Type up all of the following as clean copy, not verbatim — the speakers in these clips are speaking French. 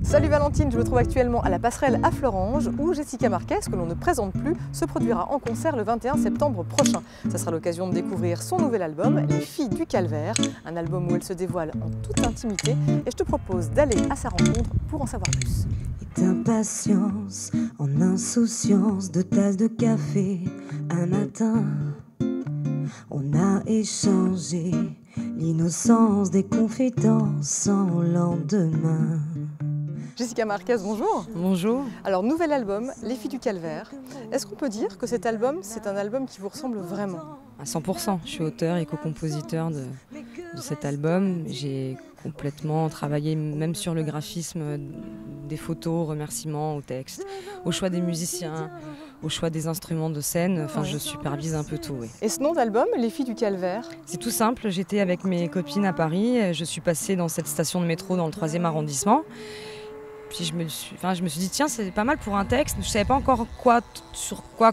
Salut Valentine, je me trouve actuellement à la Passerelle à Fleuranges où Jessica Marquez, que l'on ne présente plus, se produira en concert le 21 septembre prochain. Ça sera l'occasion de découvrir son nouvel album, Les Filles du Calvaire, un album où elle se dévoile en toute intimité et je te propose d'aller à sa rencontre pour en savoir plus. D'impatience en insouciance, 2 tasses de café un matin, on a échangé l'innocence des confidences sans lendemain. Jessica Marquez, bonjour. Bonjour. Alors, nouvel album, Les Filles du Calvaire. Est-ce qu'on peut dire que cet album, c'est un album qui vous ressemble vraiment? À 100%. Je suis auteur et co-compositeur de cet album. J'ai complètement travaillé même sur le graphisme des photos, remerciements au texte, au choix des musiciens, au choix des instruments de scène. Enfin, je supervise un peu tout. Oui. Et ce nom d'album, Les Filles du Calvaire? C'est tout simple. J'étais avec mes copines à Paris. Je suis passée dans cette station de métro dans le 3e arrondissement. Puis je me suis dit, tiens, c'est pas mal pour un texte. Je ne savais pas encore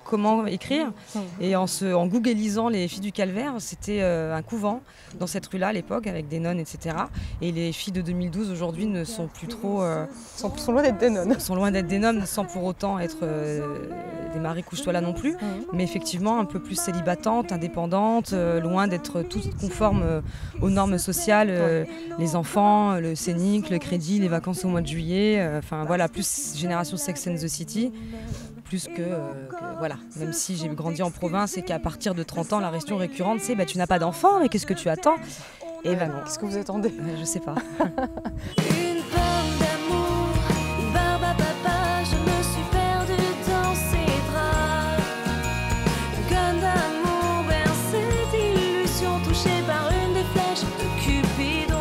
comment écrire. Et en googlisant Les Filles du Calvaire, c'était un couvent dans cette rue-là à l'époque, avec des nonnes, etc. Et les filles de 2012 aujourd'hui ne sont plus trop... sont loin d'être des nonnes. Sont loin d'être des nonnes, sans pour autant être des Marie couche-toi là non plus. Mais effectivement, un peu plus célibatantes, indépendantes, loin d'être toutes conformes aux normes sociales. Les enfants, le scénic, le crédit, les vacances au mois de juillet... Enfin voilà, plus génération Sex and the City, plus que voilà. Même si j'ai grandi en province et qu'à partir de 30 ans, la question récurrente c'est tu n'as pas d'enfant, mais qu'est-ce que tu attends? Et ben non. Qu'est-ce que vous attendez? Je sais pas. Une forme d'amour, une barbe à papa, je me suis perdue dans ses draps. Une conne d'amour, bercée d'illusions, touchée par une des flèches de Cupidon.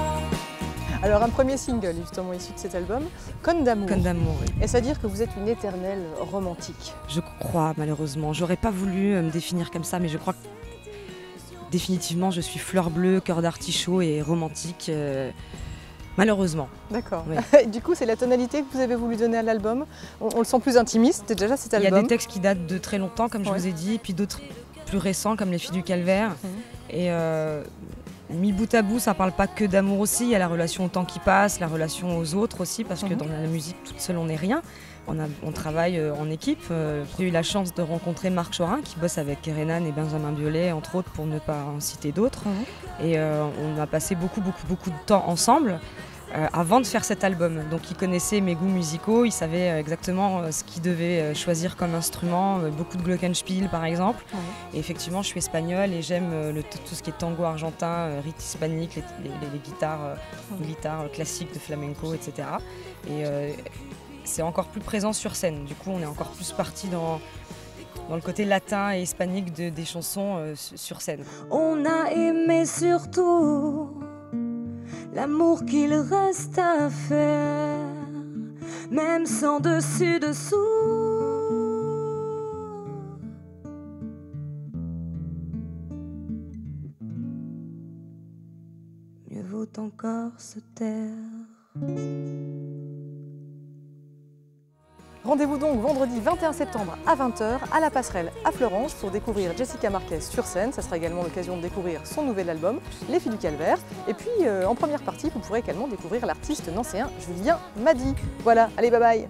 Alors un premier single justement issu de cet album, Conne d'amour. Conne d'amour, oui. Est-ce à dire que vous êtes une éternelle romantique? Je crois malheureusement. J'aurais pas voulu me définir comme ça, mais je crois que définitivement je suis fleur bleue, cœur d'artichaut et romantique. Malheureusement. D'accord. Oui. Du coup, c'est la tonalité que vous avez voulu donner à l'album. On le sent plus intimiste déjà cet album. Il y a des textes qui datent de très longtemps, comme je vous ai dit, et puis d'autres plus récents, comme Les Filles du Calvaire. Et mis bout à bout, ça parle pas que d'amour aussi. Il y a la relation au temps qui passe, la relation aux autres aussi, parce que dans la musique, toute seule, on n'est rien. On travaille en équipe. J'ai eu la chance de rencontrer Marc Chorin, qui bosse avec Renan et Benjamin Biolay, entre autres, pour ne pas en citer d'autres. Et on a passé beaucoup de temps ensemble avant de faire cet album. Donc il connaissait mes goûts musicaux, il savait exactement ce qu'il devait choisir comme instrument, beaucoup de glockenspiel par exemple. Et effectivement, je suis espagnole et j'aime tout ce qui est tango argentin, rythme hispanique, les guitares classiques de flamenco, etc. Et c'est encore plus présent sur scène. Du coup, on est encore plus parti dans le côté latin et hispanique des chansons sur scène. On a aimé surtout l'amour qu'il reste à faire, même sans dessus-dessous. Mieux vaut encore se taire. Rendez-vous donc vendredi 21 septembre à 20h à la Passerelle à Fleuranges pour découvrir Jessica Marquez sur scène. Ça sera également l'occasion de découvrir son nouvel album, Les Filles du Calvaire. Et puis en première partie, vous pourrez également découvrir l'artiste nancéen Julien Mady. Voilà, allez bye bye.